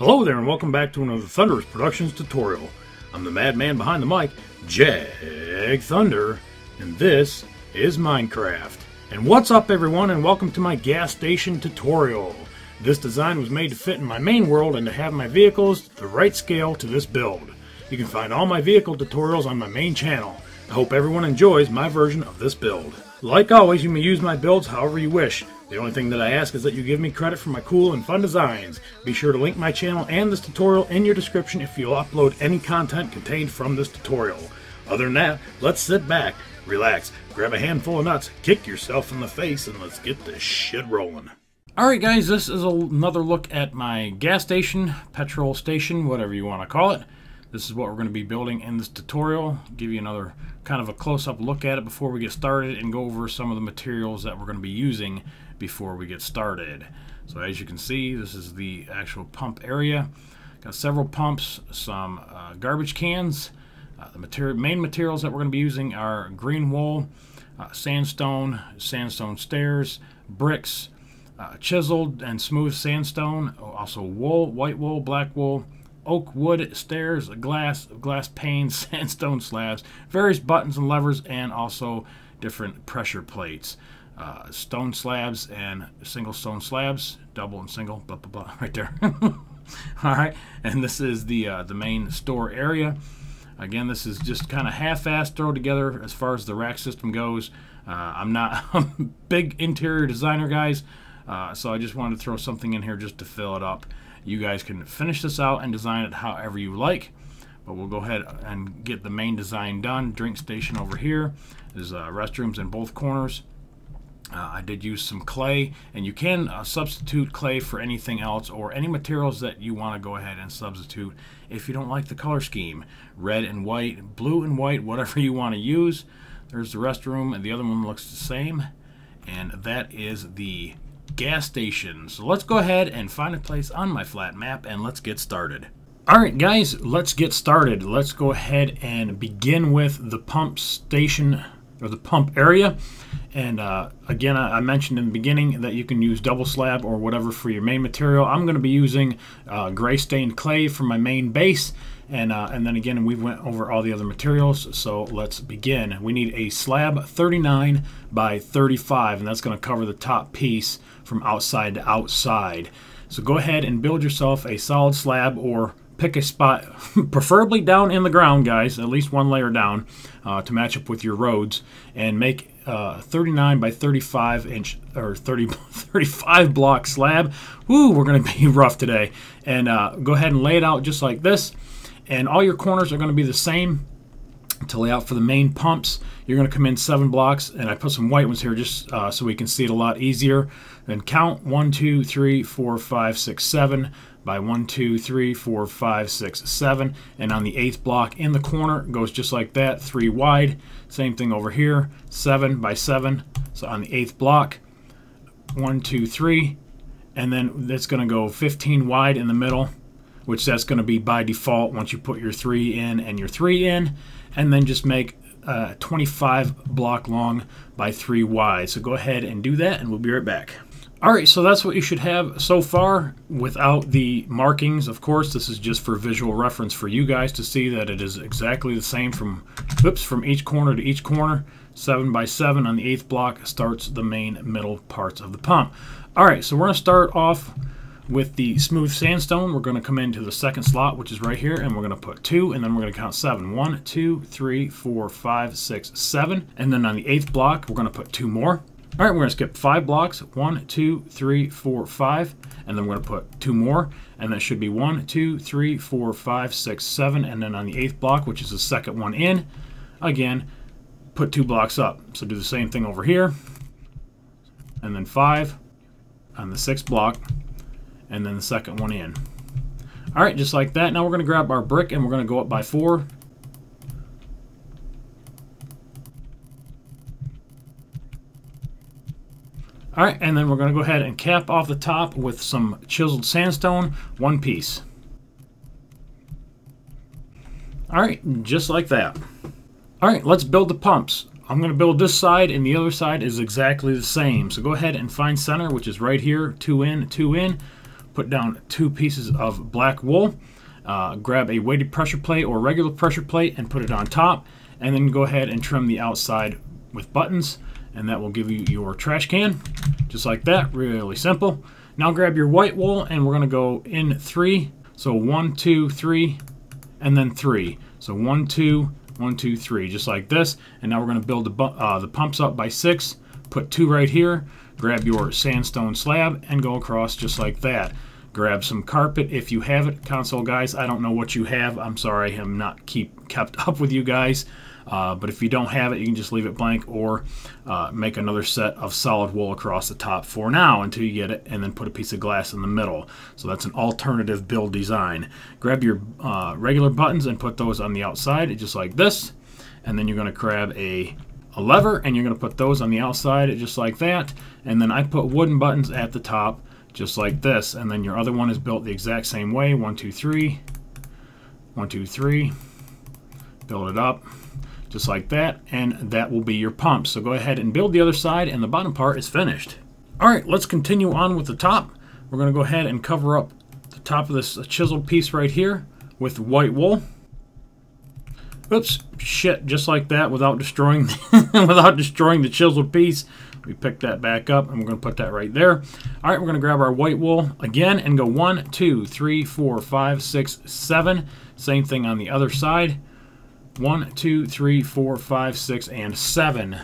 Hello there and welcome back to another Thunderous Productions tutorial. I'm the madman behind the mic, Jag Thunder, and this is Minecraft. And what's up everyone, and welcome to my gas station tutorial. This design was made to fit in my main world and to have my vehicles the right scale to this build. You can find all my vehicle tutorials on my main channel. I hope everyone enjoys my version of this build. Like always, you may use my builds however you wish. The only thing that I ask is that you give me credit for my cool and fun designs. Be sure to link my channel and this tutorial in your description if you'll upload any content contained from this tutorial. Other than that, let's sit back, relax, grab a handful of nuts, kick yourself in the face, and let's get this shit rolling. Alright guys, this is another look at my gas station, petrol station, whatever you want to call it. This is what we're going to be building in this tutorial. Give you another kind of a close-up look at it before we get started and go over some of the materials that we're going to be using before we get started. So as you can see, this is the actual pump area. Got several pumps, some garbage cans. The main materials that we're going to be using are green wool, sandstone stairs, bricks, chiseled and smooth sandstone, also wool, white wool, black wool, oak wood stairs, glass panes, sandstone slabs, various buttons and levers, and also different pressure plates. Stone slabs and single stone slabs, double and single, blah blah blah, right there. Alright, and this is the main store area. Again, this is just kind of half-assed thrown together as far as the rack system goes. I'm not a big interior designer, guys, so I just wanted to throw something in here just to fill it up. You guys can finish this out and design it however you like, but we'll go ahead and get the main design done. Drink station over here. There's restrooms in both corners. I did use some clay, and you can substitute clay for anything else or any materials that you want to go ahead and substitute if you don't like the color scheme. Red and white, blue and white, whatever you want to use. There's the restroom, and the other one looks the same, and that is the gas station. So let's go ahead and find a place on my flat map and let's get started. Alright guys, let's get started. Let's go ahead and begin with the pump station, or the pump area. And again, I mentioned in the beginning that you can use double slab or whatever for your main material. I'm going to be using gray stained clay for my main base, and then again we went over all the other materials. So let's begin. We need a slab 39 by 35, and that's going to cover the top piece from outside to outside. So go ahead and build yourself a solid slab, or pick a spot, preferably down in the ground, guys, at least one layer down, to match up with your roads, and make 39 by 35 inch or 35 block slab. Woo, we're going to be rough today. And go ahead and lay it out just like this, and all your corners are going to be the same to lay out for the main pumps. You're going to come in 7 blocks, and I put some white ones here just so we can see it a lot easier. Then count 1 2 3 4 5 6 7 by 1 2 3 4 5 6 7, and on the 8th block in the corner goes just like that, 3 wide. Same thing over here, 7 by 7. So on the 8th block, 1 2 3, and then that's going to go 15 wide in the middle, which that's going to be by default once you put your 3 in and your 3 in, and then just make 25 block long by 3 wide. So go ahead and do that, and we'll be right back. Alright, so that's what you should have so far without the markings. Of course, this is just for visual reference for you guys to see that it is exactly the same from each corner to each corner. 7 by 7 on the 8th block starts the main middle parts of the pump. Alright, so we're going to start off with the smooth sandstone. We're going to come into the second slot, which is right here, and we're going to put 2, and then we're going to count 7. 1 2 3 4 5 6 7, and then on the 8th block we're going to put 2 more. Alright, we're going to skip 5 blocks, 1 2 3 4 5, and then we're going to put 2 more, and that should be 1 2 3 4 5 6 7, and then on the 8th block, which is the second one in, again, put 2 blocks up. So do the same thing over here, and then 5 on the 6th block, and then the second one in. Alright, just like that. Now we're going to grab our brick and we're going to go up by 4. Alright, and then we're going to go ahead and cap off the top with some chiseled sandstone, 1 piece. Alright, just like that. Alright, let's build the pumps. I'm going to build this side, and the other side is exactly the same. So go ahead and find center, which is right here, 2 in, 2 in. put down 2 pieces of black wool, grab a weighted pressure plate or regular pressure plate and put it on top, and then go ahead and trim the outside with buttons, and that will give you your trash can, just like that. Really simple. Now grab your white wool, and we're going to go in 3. So 1, 2, 3, and then 3. So 1, 2, 1, 2, 3, just like this. And now we're going to build the pumps up by 6. Put 2 right here. Grab your sandstone slab and go across just like that. Grab some carpet if you have it. Console guys, I don't know what you have. I'm sorry, I'm not kept up with you guys. But if you don't have it, you can just leave it blank, or make another set of solid wool across the top for now until you get it, and then put a piece of glass in the middle. So that's an alternative build design. Grab your regular buttons and put those on the outside just like this, and then you're going to grab a lever and you're going to put those on the outside just like that, and then I put wooden buttons at the top just like this, and then your other one is built the exact same way. 1, 2, 3, 1, 2, 3, build it up just like that, and that will be your pump. So go ahead and build the other side, and the bottom part is finished. Alright, let's continue on with the top. We're going to go ahead and cover up the top of this chisel piece right here with white wool. Oops, shit, just like that, without destroying the chisel piece. We pick that back up, and we're going to put that right there. Alright, we're going to grab our white wool again and go 1, 2, 3, 4, 5, 6, 7. Same thing on the other side. 1, 2, 3, 4, 5, 6, and 7.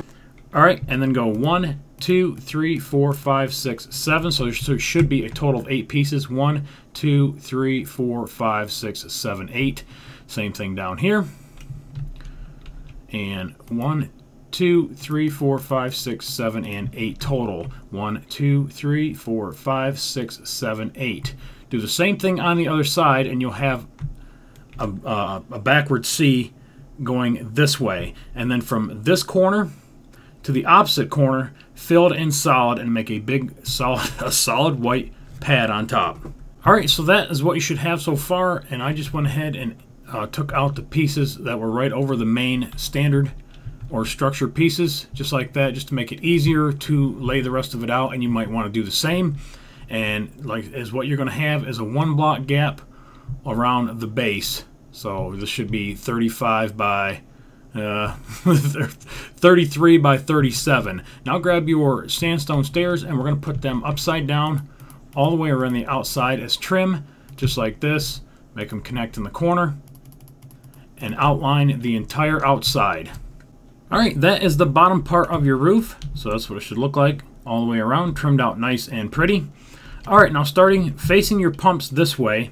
Alright, and then go 1, 2, 3, 4, 5, 6, 7. So there should be a total of 8 pieces. 1, 2, 3, 4, 5, 6, 7, 8. Same thing down here. And 1, 2, 3, 4, 5, 6, 7, and 8 total. 1, 2, 3, 4, 5, 6, 7, 8. Do the same thing on the other side, and you'll have a backward C going this way, and then from this corner to the opposite corner, fill it in solid and make a big solid white pad on top. Alright, so that is what you should have so far, and I just went ahead and took out the pieces that were right over the main standard or structure pieces, just like that, just to make it easier to lay the rest of it out. And you might want to do the same, and like as what you're going to have is a 1 block gap around the base. So this should be 35 by 33 by 37. Now grab your sandstone stairs, and we're going to put them upside down all the way around the outside as trim, just like this. Make them connect in the corner and outline the entire outside. Alright, that is the bottom part of your roof. So that's what it should look like all the way around, trimmed out nice and pretty. Alright, now starting facing your pumps this way,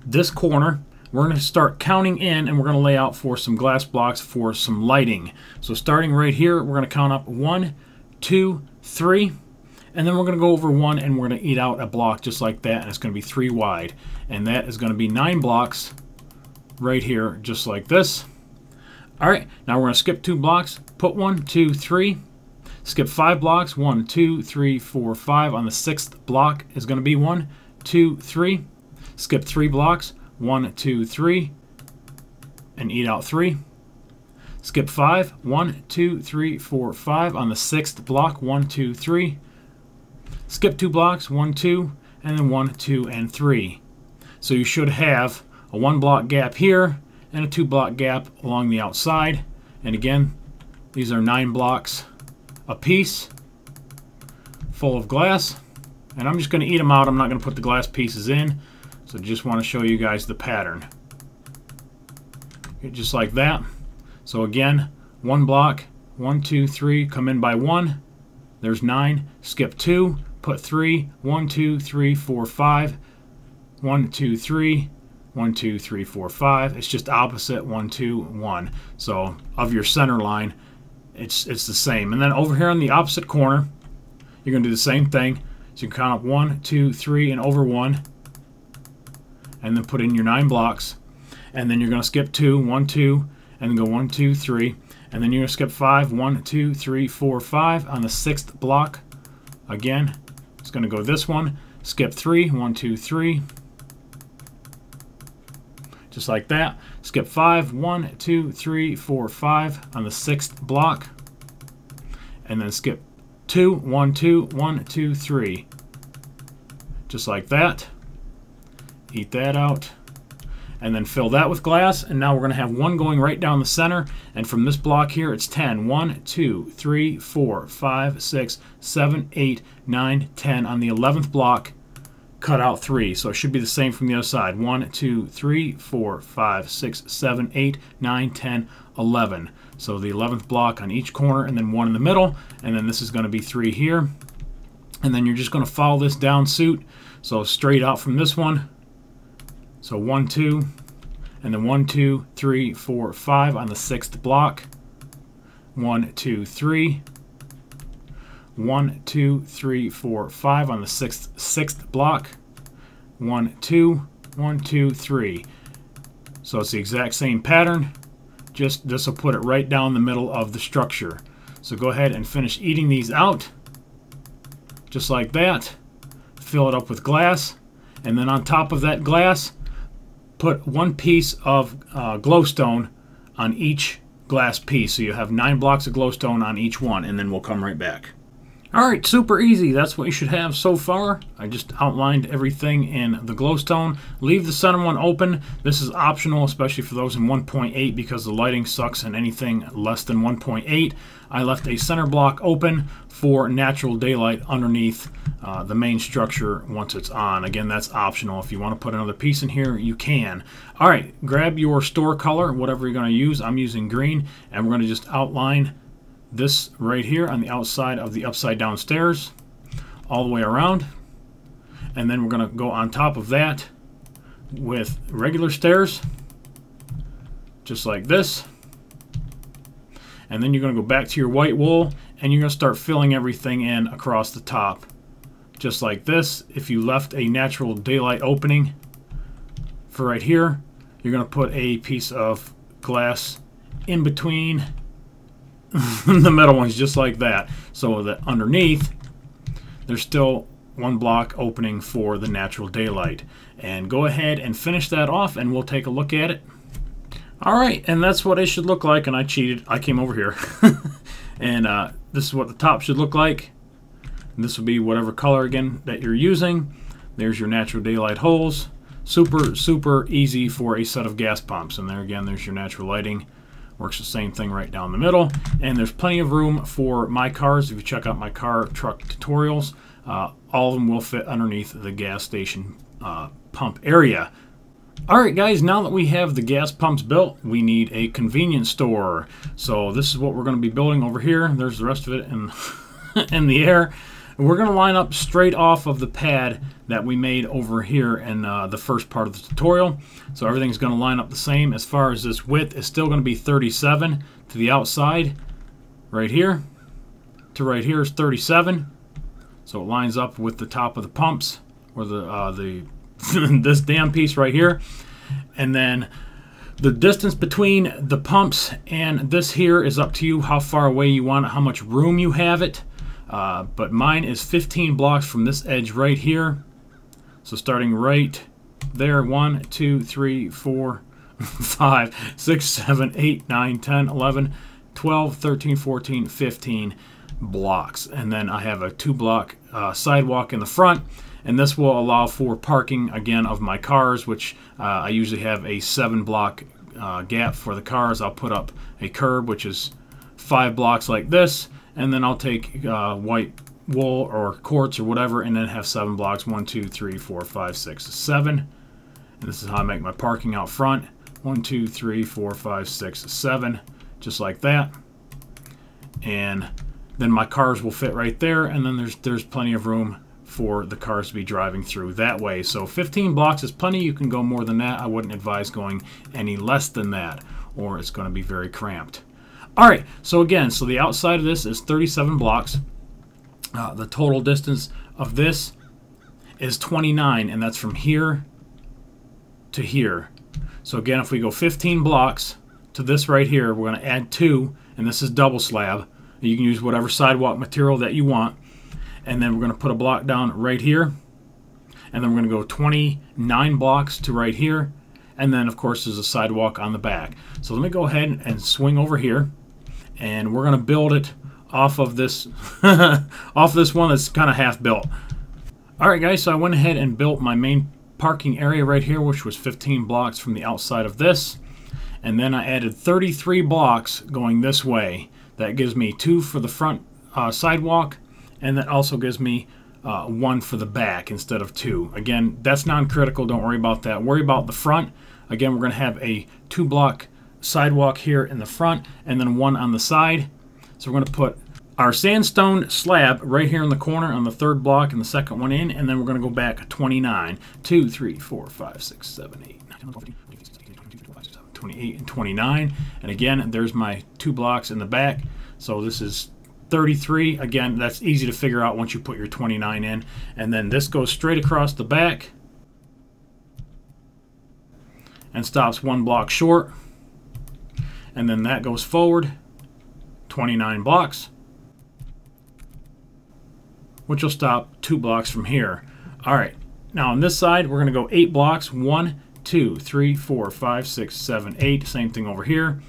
this corner, we're going to start counting in, and we're going to lay out for some glass blocks for some lighting. So starting right here, we're going to count up 1, 2, 3, and then we're going to go over 1, and we're going to eat out a block just like that, and it's going to be 3 wide. And that is going to be 9 blocks right here, just like this. Alright, now we're going to skip 2 blocks, put 1, 2, 3, skip 5 blocks, 1, 2, 3, 4, 5. On the 6th block is going to be 1, 2, 3, skip 3 blocks, 1, 2, 3, and eat out 3. Skip 5, 1, 2, 3, 4, 5. On the 6th block, 1, 2, 3. Skip 2 blocks, 1, 2, and then 1, 2, and 3. So you should have a 1 block gap here and a 2 block gap along the outside. And again, these are 9 blocks a piece full of glass. And I'm just going to eat them out. I'm not going to put the glass pieces in. So just want to show you guys the pattern. Just like that. So again, 1 block, 1, 2, 3, come in by 1. There's 9. Skip 2, put 3, 1, 2, 3, 4, 5. 1, 2, 3, 1, 2, 3, 4, 5. It's just opposite 1, 2, 1. So of your center line, it's the same. And then over here on the opposite corner, you're going to do the same thing. So you can count up 1, 2, 3, and over 1. And then put in your 9 blocks. And then you're going to skip 2, 1, 2, and then go 1, 2, 3. And then you're going to skip 5, 1, 2, 3, 4, 5. On the 6th block, again, it's going to go this one. Skip 3, 1, 2, 3. Just like that. Skip 5, 1, 2, 3, 4, 5 on the 6th block. And then skip 2, 1, 2, 1, 2, 3. just like that. Eat that out. And then fill that with glass, and now we're going to have one going right down the center, and from this block here it's 10. 1, 2, 3, 4, 5, 6, 7, 8, 9, 10. On the 11th block, cut out 3. So it should be the same from the other side. 1, 2, 3, 4, 5, 6, 7, 8, 9, 10, 11. So the 11th block on each corner, and then 1 in the middle, and then this is going to be 3 here. And then you're just going to follow this down suit, so straight out from this one. So 1, 2, and then 1, 2, 3, 4, 5 on the 6th block. 1, 2, 3. 1, 2, 3, 4, 5 on the sixth block. 1, 2, 1, 2, 3. So it's the exact same pattern. Just this will put it right down the middle of the structure. So go ahead and finish eating these out, just like that. Fill it up with glass, and then on top of that glass, put 1 piece of glowstone on each glass piece. So you have 9 blocks of glowstone on each one, and then we'll come right back. Alright, super easy. That's what you should have so far. I just outlined everything in the glowstone. Leave the center one open. This is optional, especially for those in 1.8 because the lighting sucks in anything less than 1.8. I left a center block open for natural daylight underneath the main structure once it's on. Again, that's optional. If you want to put another piece in here, you can. Alright, grab your store color, whatever you're going to use. I'm using green, and we're going to just outline this right here on the outside of the upside down stairs all the way around, and then we're going to go on top of that with regular stairs just like this, and then you're going to go back to your white wool and you're going to start filling everything in across the top just like this. If you left a natural daylight opening for right here, you're going to put a piece of glass in between the middle ones just like that, so that underneath there's still 1 block opening for the natural daylight. And go ahead and finish that off and we'll take a look at it. Alright, and that's what it should look like, and I cheated. I came over here. And this is what the top should look like. And this will be whatever color again that you're using. There's your natural daylight holes. Super easy for a set of gas pumps. And there again, there's your natural lighting. Works the same thing right down the middle, and there's plenty of room for my cars. If you check out my car truck tutorials, all of them will fit underneath the gas station pump area. Alright guys, now that we have the gas pumps built, we need a convenience store. So this is what we're going to be building over here. There's the rest of it in the air. And we're going to line up straight off of the pad that we made over here in the first part of the tutorial. So everything's going to line up the same. As far as this width, it's still going to be 37 to the outside. Right here to right here is 37. So it lines up with the top of the pumps, or the this damn piece right here. And then the distance between the pumps and this here is up to you, how far away you want it, how much room you have it. But mine is 15 blocks from this edge right here. So starting right there, 1, 2, 3, 4, 5, 6, 7, 8, 9, 10, 11, 12, 13, 14, 15 blocks. And then I have a 2-block sidewalk in the front. And this will allow for parking, again, of my cars, which I usually have a 7-block gap for the cars. I'll put up a curb, which is 5 blocks like this. And then I'll take white wool or quartz or whatever, and then have 7 blocks. 1, 2, 3, 4, 5, 6, 7. And this is how I make my parking out front. 1, 2, 3, 4, 5, 6, 7. Just like that. And then my cars will fit right there, and then there's plenty of room for the cars to be driving through that way. So 15 blocks is plenty. You can go more than that. I wouldn't advise going any less than that, or it's going to be very cramped. Alright, so again, so the outside of this is 37 blocks. The total distance of this is 29, and that's from here to here. So again, if we go 15 blocks to this right here, we're going to add 2, and this is double slab. You can use whatever sidewalk material that you want. And then we're going to put a block down right here. And then we're going to go 29 blocks to right here. And then, of course, there's a sidewalk on the back. So let me go ahead and swing over here. And we're going to build it off of this off this one that's kind of half built. Alright guys, so I went ahead and built my main parking area right here, which was 15 blocks from the outside of this. And then I added 33 blocks going this way. That gives me 2 for the front sidewalk, and that also gives me 1 for the back instead of 2. Again, that's non-critical, don't worry about that. Worry about the front. Again, we're going to have a 2-block sidewalk here in the front and then 1 on the side. So we're going to put our sandstone slab right here in the corner on the 3rd block and the 2nd one in, and then we're going to go back 29, 2, 3, 4, 5, 6, 7, 8, 9, 10, 11, 12, 13, 14, 15, 16, 17, 18, 19, 20, 21, 22, 23, 24, 25, 26, 27, 28, and 29. And again, there's my 2 blocks in the back. So this is 33. Again, that's easy to figure out once you put your 29 in. And then this goes straight across the back and stops 1 block short. And then that goes forward 29 blocks, which will stop 2 blocks from here. All right, now on this side, we're going to go 8 blocks. 1, 2, 3, 4, 5, 6, 7, 8. Same thing over here.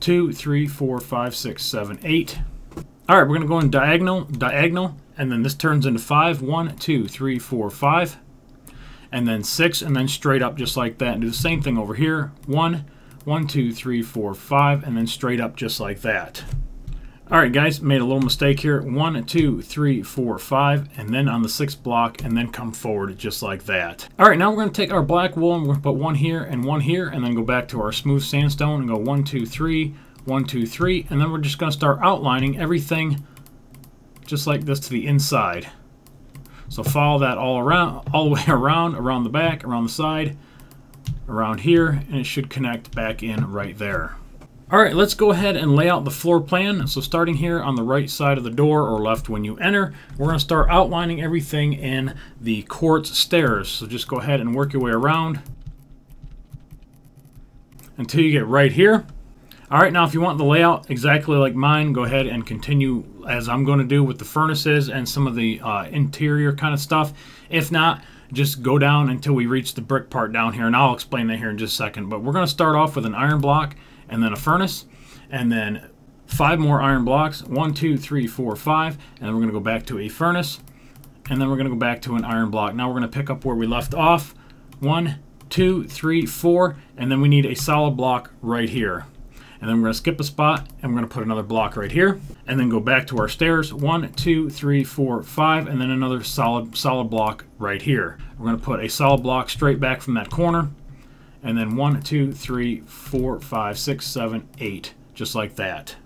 2, 3, 4, 5, 6, 7, 8. All right, we're going to go in diagonal, and then this turns into 5. 1, 2, 3, 4, 5. And then 6, and then straight up just like that. And do the same thing over here. 1, 2, 3, 4, 5, and then straight up just like that. Alright guys, made a little mistake here. 1, 2, 3, 4, 5, and then on the 6th block, and then come forward just like that. Alright, now we're going to take our black wool and we're going to put 1 here, and then go back to our smooth sandstone and go 1, 2, 3, 1, 2, 3, and then we're just going to start outlining everything just like this to the inside. So follow that all the way around the back, around the side, around here, and it should connect back in right there. Alright, let's go ahead and lay out the floor plan. So starting here on the right side of the door, or left when you enter, we're going to start outlining everything in the quartz stairs. So just go ahead and work your way around until you get right here. Alright, now if you want the layout exactly like mine, go ahead and continue as I'm going to do with the furnaces and some of the interior kind of stuff. If not, just go down until we reach the brick part down here, and I'll explain that here in just a second. But we're going to start off with an iron block, and then a furnace, and then 5 more iron blocks. 1, 2, 3, 4, 5, and then we're going to go back to a furnace, and then we're going to go back to an iron block. Now we're going to pick up where we left off. 1, 2, 3, 4, and then we need a solid block right here. And then we're going to skip a spot, and we're going to put another block right here, and then go back to our stairs. 1, 2, 3, 4, 5, and then another solid block right here. We're going to put a solid block straight back from that corner, and then 1, 2, 3, 4, 5, 6, 7, 8, just like that.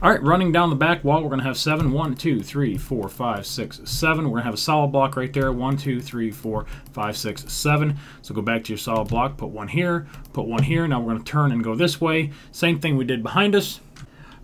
All right, running down the back wall, we're going to have 7. 1, 2, 3, 4, 5, 6, 7. We're going to have a solid block right there. 1, 2, 3, 4, 5, 6, 7. So go back to your solid block, put 1 here, put 1 here. Now we're going to turn and go this way. Same thing we did behind us,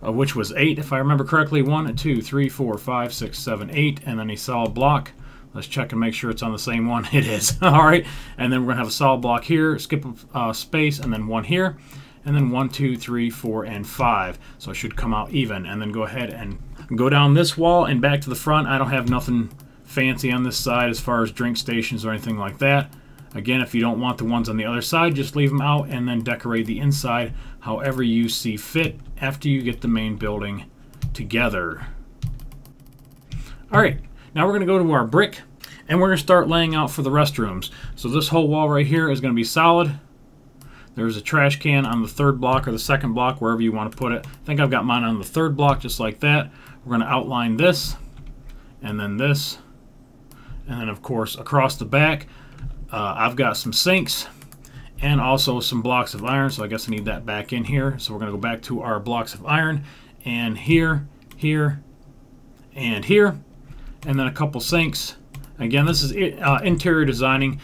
which was 8, if I remember correctly. 1, 2, 3, 4, 5, 6, 7, 8, and then a solid block. Let's check and make sure it's on the same one. It is. All right, and then we're going to have a solid block here, skip a space, and then 1 here. And then 1, 2, 3, 4, and 5. So it should come out even. And then go ahead and go down this wall and back to the front. I don't have nothing fancy on this side as far as drink stations or anything like that. Again, if you don't want the ones on the other side, just leave them out and then decorate the inside however you see fit after you get the main building together. Alright, now we're going to go to our brick and we're going to start laying out for the restrooms. So this whole wall right here is going to be solid. There's a trash can on the 3rd block or the 2nd block, wherever you want to put it. I think I've got mine on the 3rd block, just like that. We're going to outline this, and then this, and then of course across the back, I've got some sinks and also some blocks of iron, so I guess I need that back in here. So we're going to go back to our blocks of iron, and here, here, and here, and then a couple sinks. Again, this is interior designing,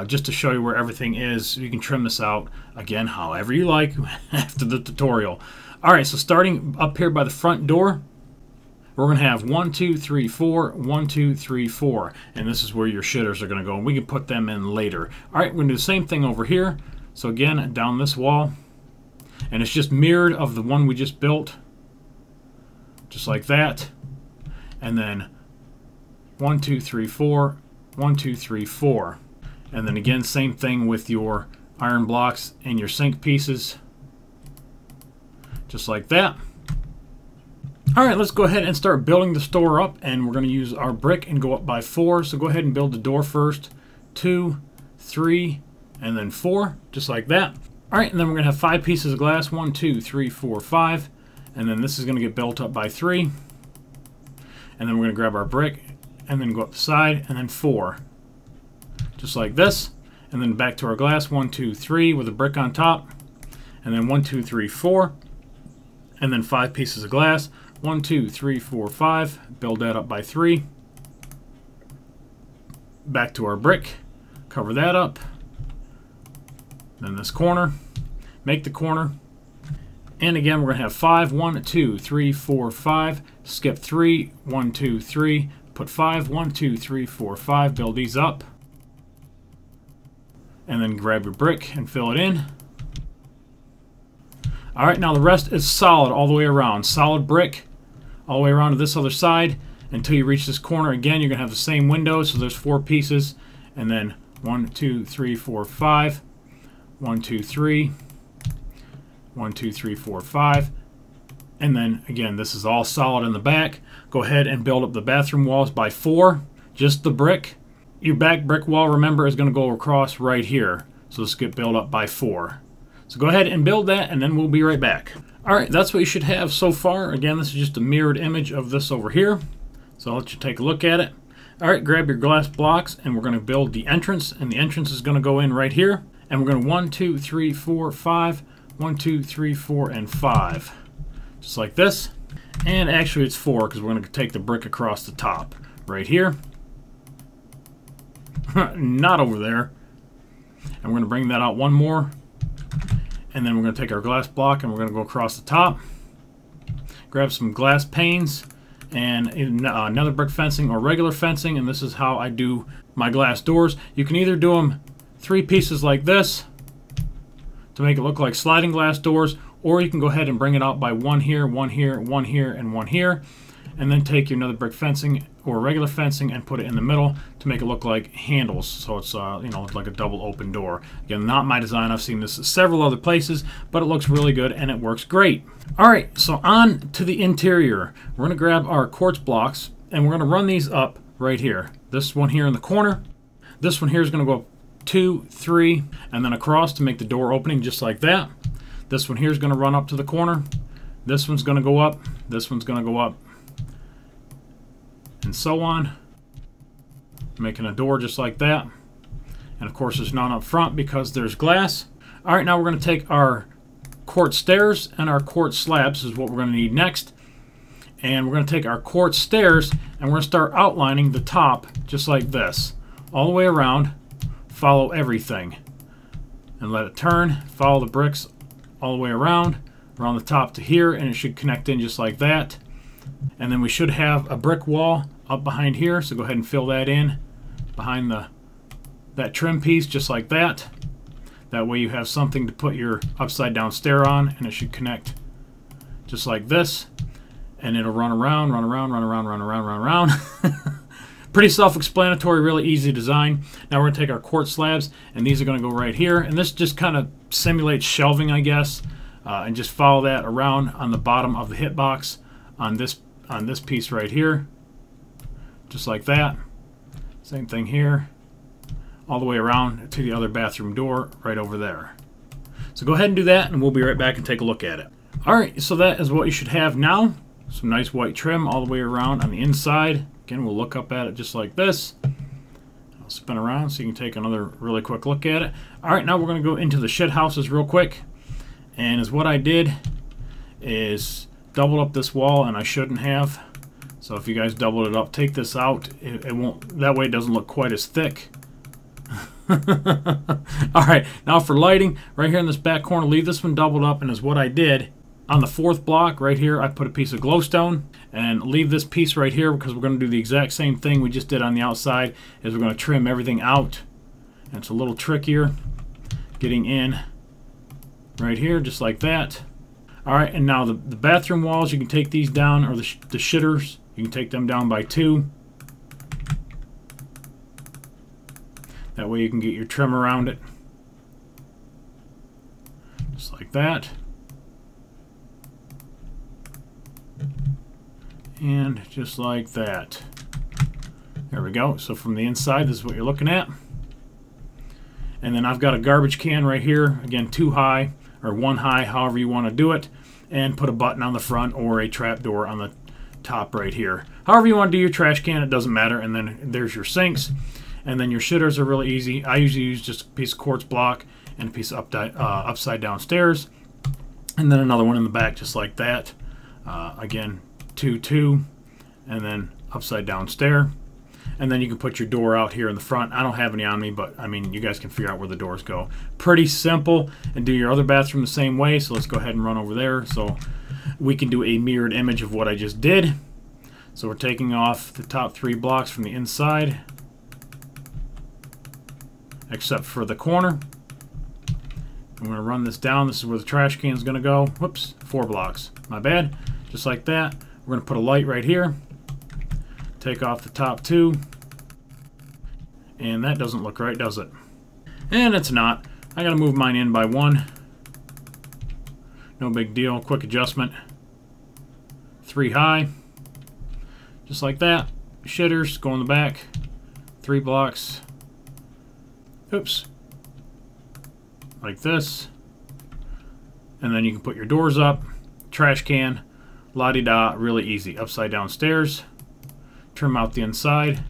just to show you where everything is. You can trim this out, again, however you like after the tutorial. All right, so starting up here by the front door, we're going to have 1, 2, 3, 4, 1, 2, 3, 4. And this is where your shitters are going to go, and we can put them in later. All right, we're going to do the same thing over here. So again, down this wall, and it's just mirrored of the one we just built, just like that. And then 1, 2, 3, 4, 1, 2, 3, 4. And then again, same thing with your iron blocks and your sink pieces, just like that. Alright, let's go ahead and start building the store up, and we're going to use our brick and go up by 4. So go ahead and build the door first. 2, 3, and then 4, just like that. Alright, and then we're going to have 5 pieces of glass. 1, 2, 3, 4, 5. And then this is going to get built up by 3. And then we're going to grab our brick and then go up the side, and then 4. Just like this. And then back to our glass. 1, 2, 3 with a brick on top. And then 1, 2, 3, 4. And then 5 pieces of glass. 1, 2, 3, 4, 5. Build that up by 3. Back to our brick. Cover that up. Then this corner. Make the corner. And again, we're going to have 5. 1, 2, 3, 4, 5. Skip 3. 1, 2, 3. Put 5. 1, 2, 3, 4, 5. Build these up. And then grab your brick and fill it in. Alright, now the rest is solid all the way around. Solid brick all the way around to this other side until you reach this corner. Again, you're going to have the same window, so there's 4 pieces. And then 1, 2, 3, 4, 5. 1, 2, 3. 1, 2, 3, 4, 5. And then, again, this is all solid in the back. Go ahead and build up the bathroom walls by 4. Just the brick. Your back brick wall, remember, is going to go across right here. So this get built up by 4. So go ahead and build that, and then we'll be right back. Alright, that's what you should have so far. Again, this is just a mirrored image of this over here. So I'll let you take a look at it. Alright, grab your glass blocks, and we're going to build the entrance. And the entrance is going to go in right here. And we're going to 1, 2, 3, 4, 5. 1, 2, 3, 4, and 5. Just like this. And actually it's 4 because we're going to take the brick across the top. Right here. Not over there. And we're going to bring that out one more. And then we're going to take our glass block and we're going to go across the top. Grab some glass panes and another brick fencing or regular fencing. And this is how I do my glass doors. You can either do them 3 pieces like this to make it look like sliding glass doors, or you can go ahead and bring it out by 1 here, 1 here, 1 here, and 1 here, and then take your another brick fencing or regular fencing and put it in the middle to make it look like handles, so it's you know, like a double open door. Again, not my design. I've seen this at several other places, but it looks really good and it works great. All right, so on to the interior. We're going to grab our quartz blocks and we're going to run these up right here. This one here in the corner. This one here is going to go up 2, 3, and then across to make the door opening just like that. This one here is going to run up to the corner. This one's going to go up. This one's going to go up. And so on. Making a door just like that. And of course there's none up front because there's glass. Alright, now we're going to take our quartz stairs and our quartz slabs. This is what we're going to need next. And we're going to take our quartz stairs and we're going to start outlining the top just like this. All the way around. Follow everything. And let it turn. Follow the bricks all the way around the top to here, and it should connect in just like that. And then we should have a brick wall up behind here, so go ahead and fill that in behind that trim piece just like that. That way you have something to put your upside down stair on, and it should connect just like this. And it'll run around, run around, run around, run around, run around. Pretty self-explanatory, really easy design. Now we're going to take our quartz slabs, and these are going to go right here. And this just kind of simulates shelving, I guess. And just follow that around on the bottom of the hitbox on this piece right here. Just like that. Same thing here. All the way around to the other bathroom door right over there. So go ahead and do that, and we'll be right back and take a look at it. Alright, so that is what you should have now. Some nice white trim all the way around on the inside. Again, we'll look up at it just like this. I'll spin around so you can take another really quick look at it. Alright, now we're going to go into the shed houses real quick. And as what I did is double up this wall, and I shouldn't have. So if you guys doubled it up, take this out. It won't, that way it doesn't look quite as thick. Alright, now for lighting, right here in this back corner, leave this one doubled up, and as what I did, on the 4th block right here, I put a piece of glowstone, and leave this piece right here because we're going to do the exact same thing we just did on the outside, is we're going to trim everything out. And it's a little trickier getting in right here, just like that. Alright, and now the bathroom walls, you can take these down, or the shitters, you can take them down by 2. That way you can get your trim around it. Just like that. And just like that. There we go. So from the inside, this is what you're looking at. And then I've got a garbage can right here. Again, 2 high or 1 high, however you want to do it. And put a button on the front or a trap door on the top right here. However you want to do your trash can, it doesn't matter. And then there's your sinks. And then your shitters are really easy. I usually use just a piece of quartz block and a piece of upside down stairs. And then another one in the back just like that. Again, 2, 2, and then upside down stair. And then you can put your door out here in the front. I don't have any on me, but I mean, you guys can figure out where the doors go. Pretty simple. And do your other bathroom the same way. So let's go ahead and run over there so we can do a mirrored image of what I just did. So we're taking off the top 3 blocks from the inside, except for the corner. I'm going to run this down. This is where the trash can is going to go. Whoops, 4 blocks. My bad. Just like that. We're going to put a light right here. Take off the top 2. And that doesn't look right, does it? And it's not. I got to move mine in by 1. No big deal. Quick adjustment. 3 high. Just like that. Shitters go in the back. 3 blocks. Oops. Like this. And then you can put your doors up. Trash can. La-di-da. Really easy. Upside down stairs. Trim out the inside,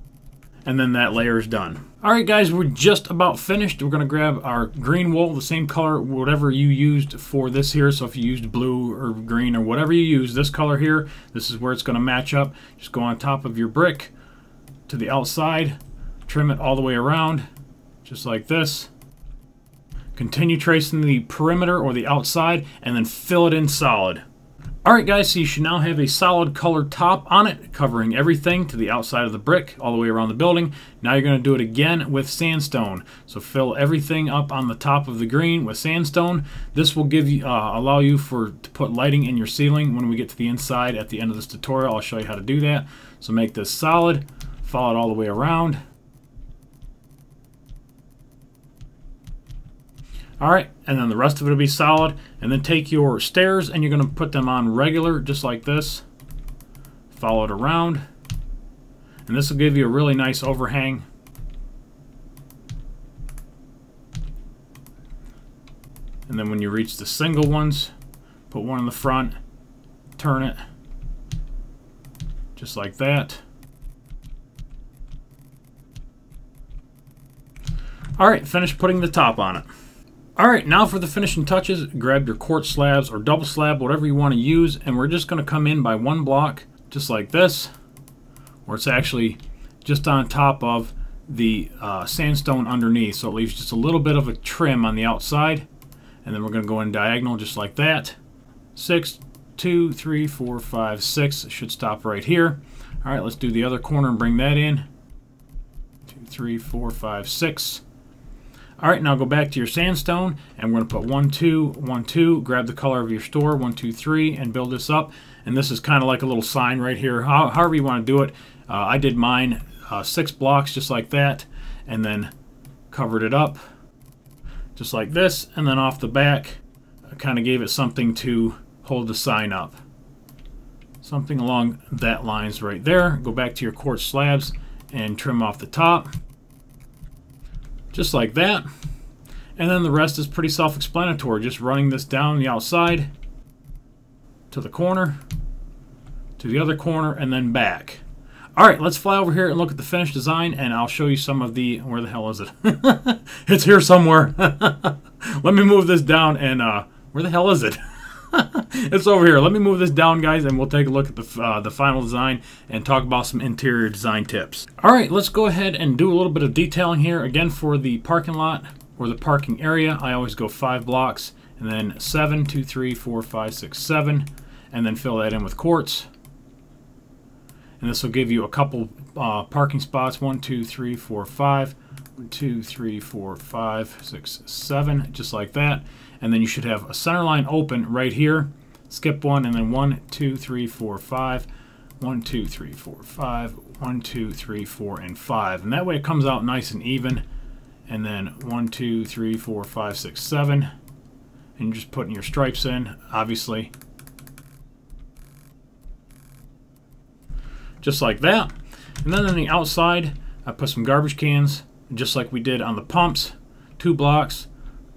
and then that layer is done. Alright guys, we're just about finished. We're going to grab our green wool, the same color, whatever you used for this here. So if you used blue or green or whatever you use, this color here, this is where it's going to match up. Just go on top of your brick to the outside, trim it all the way around, just like this. Continue tracing the perimeter or the outside, and then fill it in solid. Alright guys, so you should now have a solid colored top on it, covering everything to the outside of the brick, all the way around the building. Now you're going to do it again with sandstone. So fill everything up on the top of the green with sandstone. This will give you, allow you to put lighting in your ceiling when we get to the inside at the end of this tutorial. I'll show you how to do that. So make this solid, follow it all the way around. Alright, and then the rest of it will be solid. And then take your stairs and you're going to put them on regular, just like this. Follow it around. And this will give you a really nice overhang. And then when you reach the single ones, put one in the front, turn it, just like that. Alright, finish putting the top on it. Alright, now for the finishing touches, grab your quartz slabs or double slab, whatever you want to use, and we're just going to come in by 1 block, just like this, where it's actually just on top of the sandstone underneath, so it leaves just a little bit of a trim on the outside, and then we're going to go in diagonal just like that. 6, 2, 3, 4, 5, 6, it should stop right here. Alright, let's do the other corner and bring that in. 2, 3, 4, 5, 6. Alright, now go back to your sandstone, and we're going to put 1, 2, 1, 2, grab the color of your store, 1, 2, 3, and build this up. And this is kind of like a little sign right here, however you want to do it. I did mine 6 blocks just like that, and then covered it up just like this, and then off the back, I kind of gave it something to hold the sign up. Something along that lines right there. Go back to your quartz slabs and trim off the top. Just like that. And then the rest is pretty self-explanatory. Just running this down the outside to the corner, to the other corner, and then back. Alright, let's fly over here and look at the finished design, and I'll show you some of the... Where the hell is it? It's here somewhere. Let me move this down, and... where the hell is it? It's over here. Let me move this down, guys, and we'll take a look at the final design and talk about some interior design tips. Alright, let's go ahead and do a little bit of detailing here. Again, for the parking lot or the parking area, I always go 5 blocks, and then 7, 2, 3, 4, 5, 6, 7, and then fill that in with quartz. And this will give you a couple parking spots. 1, 2, 3, 4, 5. 1, 2, 3, 4, 5, 6, 7, just like that. And then you should have a center line open right here. Skip one, and then 1, 2, 3, 4, 5. 1, 2, 3, 4, 5. 1, 2, 3, 4, and 5. And that way it comes out nice and even. And then 1, 2, 3, 4, 5, 6, 7. And you're just putting your stripes in, obviously. just like that. And then on the outside, I put some garbage cans, just like we did on the pumps. 2 blocks,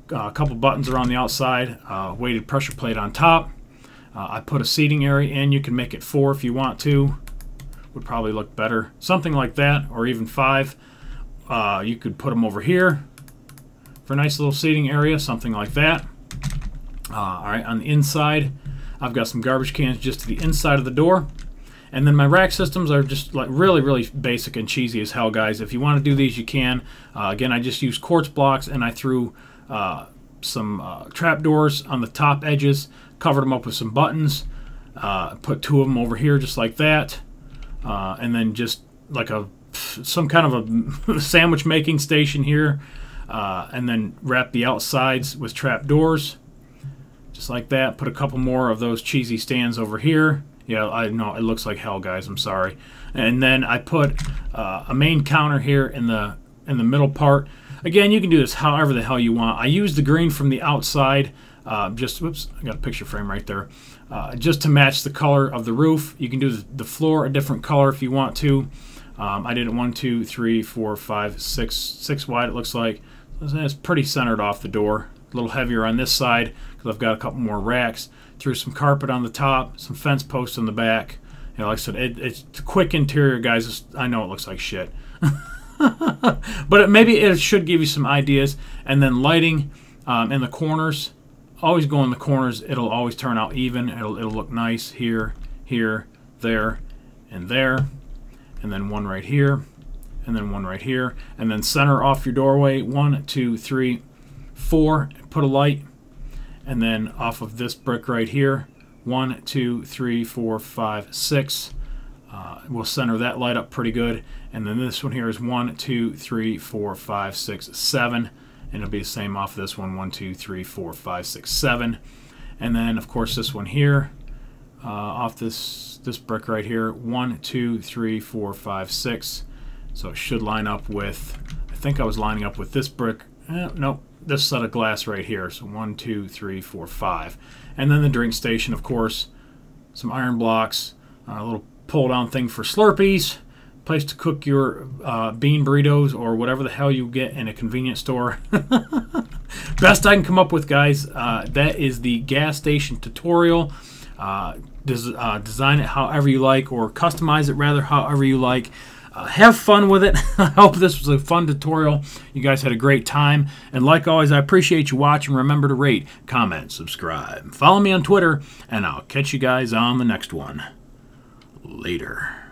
a couple buttons around the outside, weighted pressure plate on top. I put a seating area in. You can make it 4 if you want to. Would probably look better. Something like that, or even 5. You could put them over here for a nice little seating area, something like that. Alright, on the inside, I've got some garbage cans just to the inside of the door. And then my rack systems are just like really basic and cheesy as hell, guys. If you want to do these, you can. Again, I just used quartz blocks, and I threw some trap doors on the top edges, covered them up with some buttons, put 2 of them over here just like that, and then just like some kind of a sandwich making station here, and then wrap the outsides with trap doors just like that. Put a couple more of those cheesy stands over here. Yeah, I know it looks like hell, guys. I'm sorry. And then I put a main counter here in the middle part. Again, you can do this however the hell you want. I used the green from the outside. Whoops, I got a picture frame right there. Just to match the color of the roof. You can do the floor a different color if you want to. I did it 1, 2, 3, 4, 5, 6 wide. It looks like it's pretty centered off the door. A little heavier on this side because I've got a couple more racks. Threw some carpet on the top, some fence posts on the back. You know, like I said, it's a quick interior, guys. I know it looks like shit, but maybe it should give you some ideas. And then lighting in the corners. Always go in the corners. It'll always turn out even. It'll look nice here, here, there, and there, and then one right here, and then one right here, and then center off your doorway. 1, 2, 3, 4. Put a light. And then off of this brick right here, 1, 2, 3, 4, 5, 6. We'll center that light up pretty good. And then this one here is 1, 2, 3, 4, 5, 6, 7. And it'll be the same off this one, 1, 2, 3, 4, 5, 6, 7. And then, of course, this one here, off this brick right here, 1, 2, 3, 4, 5, 6. So it should line up with, I think I was lining up with this brick. Nope. This set of glass right here. So 1, 2, 3, 4, 5. And then the drink station, of course. Some iron blocks. A little pull-down thing for Slurpees. Place to cook your bean burritos or whatever the hell you get in a convenience store. Best I can come up with, guys. That is the gas station tutorial. Design it however you like, or customize it rather however you like. Have fun with it. I hope this was a fun tutorial. You guys had a great time. And like always, I appreciate you watching. Remember to rate, comment, subscribe. Follow me on Twitter, and I'll catch you guys on the next one. Later.